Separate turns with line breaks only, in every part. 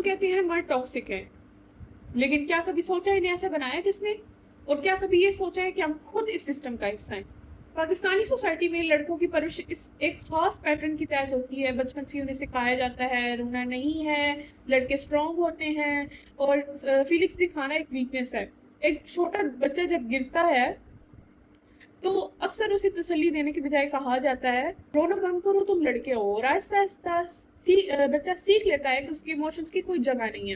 ہم کہتے ہیں مرد ٹاکسک ہے، لیکن کیا کبھی سوچا انہیں ایسا بنایا کس نے؟ اور کیا کبھی یہ سوچا ہے کہ ہم خود اس سسٹم کا حصہ ہیں؟ پاکستانی سوسائٹی میں لڑکوں کی پرورش اس ایک خاص پیٹرن کی تحت ہوتی ہے. بچپن سے انہیں سکھایا جاتا ہے رونا نہیں ہے، لڑکے اسٹرانگ ہوتے ہیں، اور فیلنگس دکھانا ایک ویکنیس ہے. ایک چھوٹا بچہ جب گرتا ہے تو اکثر اسے تسلی دینے کے بجائے کہا جاتا ہے رونا بند کرو، تم لڑکے ہو. اور آہستہ آہستہ بچہ سیکھ لیتا ہے کہ اس کے ایموشنز کی کوئی جگہ نہیں ہے.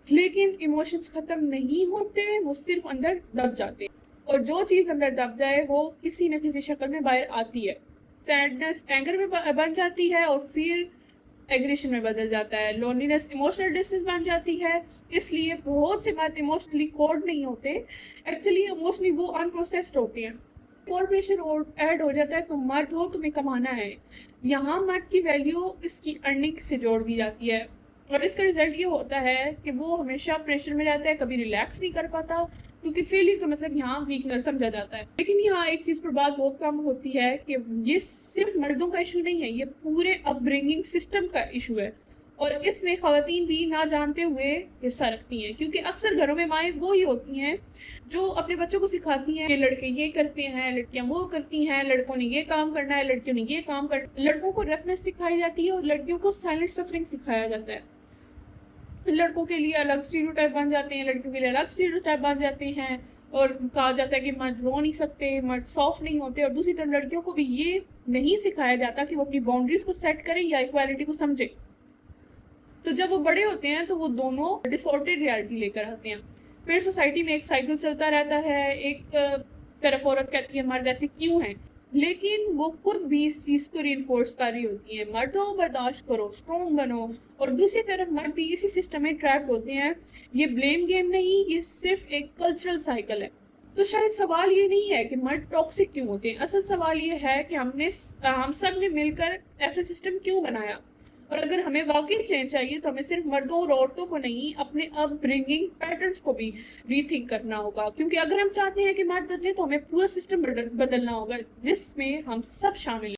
لیکن ایموشنز ختم نہیں ہوتے، وہ صرف اندر دب جاتے ہیں، اور جو چیز اندر دب جائے وہ کسی نہ کسی شکل میں باہر آتی ہے. سیڈنس اینگر میں بن جاتی ہے، اور فیئر ایگریشن میں بدل جاتا ہے. لونلینس ایموشنل ڈسٹینس بن جاتی ہے. اس لیے بہت سے بات ایموشنلی کوڈ نہیں ہوتے، ایکچولی ایموشنلی وہ انپروسیسڈ ہوتے ہیں. اور پریشر ایڈ ہو جاتا ہے، تم مرد ہو، تمہیں کمانا ہے. یہاں مرد کی ویلیو اس کی ارننگ سے جوڑ دی جاتی ہے، اور اس کا رزلٹ یہ ہوتا ہے کہ وہ ہمیشہ پریشر میں رہتا ہے، کبھی ریلیکس نہیں کر پاتا، کیونکہ فیلنگ کا مطلب یہاں ویکنس سمجھا جاتا ہے. لیکن یہاں ایک چیز پر بات بہت کم ہوتی ہے کہ یہ صرف مردوں کا ایشو نہیں ہے، یہ پورے اپ برنگنگ سسٹم کا ایشو ہے، اور اس میں خواتین بھی نہ جانتے ہوئے حصہ رکھتی ہیں. کیونکہ اکثر گھروں میں مائیں وہی ہوتی ہیں جو اپنے بچوں کو سکھاتی ہیں کہ لڑکے یہ کرتے ہیں، لڑکیاں وہ کرتی ہیں، لڑکوں نے یہ کام کرنا ہے، لڑکیوں نے یہ کام کرنا ہے. لڑکوں کو رفنس سکھائی جاتی ہے، اور لڑکیوں کو سائلنٹ سفرنگ سکھایا جاتا ہے. لڑکوں کے لیے الگ اسٹیریوٹائپ بن جاتے ہیں، لڑکیوں کے لیے الگ اسٹیریوٹائپ بن جاتے ہیں، اور کہا جاتا ہے کہ مرد رو نہیں سکتے، مرد سافٹ نہیں ہوتے. اور دوسری طرف لڑکیوں کو بھی یہ نہیں سکھایا جاتا کہ وہ اپنی باؤنڈریز کو سیٹ کریں یا ایکوالٹی کو سمجھیں. تو جب وہ بڑے ہوتے ہیں تو وہ دونوں ڈسٹورٹیڈ ریالٹی لے کر آتے ہیں. پھر سوسائٹی میں ایک سائیکل چلتا رہتا ہے. ایک طرف عورت کہتی ہے مرد ایسے کیوں ہیں، لیکن وہ خود بھی اس چیز کو ری انفورس کر رہی ہوتی ہیں، مردوں برداشت کرو، اسٹرانگ بنو. اور دوسری طرف مرد بھی اسی سسٹم میں ٹریپڈ ہوتے ہیں. یہ بلیم گیم نہیں، یہ صرف ایک کلچرل سائیکل ہے. تو شاید سوال یہ نہیں ہے کہ مرد ٹاکسک کیوں ہوتے ہیں، اصل سوال یہ ہے کہ ہم سب نے مل کر ایسا سسٹم کیوں بنایا. اور اگر ہمیں واقعی چینج چاہیے تو ہمیں صرف مردوں اور عورتوں کو نہیں، اپنے اپ برنگنگ پیٹرنز کو بھی ری تھنک کرنا ہوگا. کیونکہ اگر ہم چاہتے ہیں کہ مرد بدلے تو ہمیں پورا سسٹم بدلنا ہوگا، جس میں ہم سب شامل ہیں.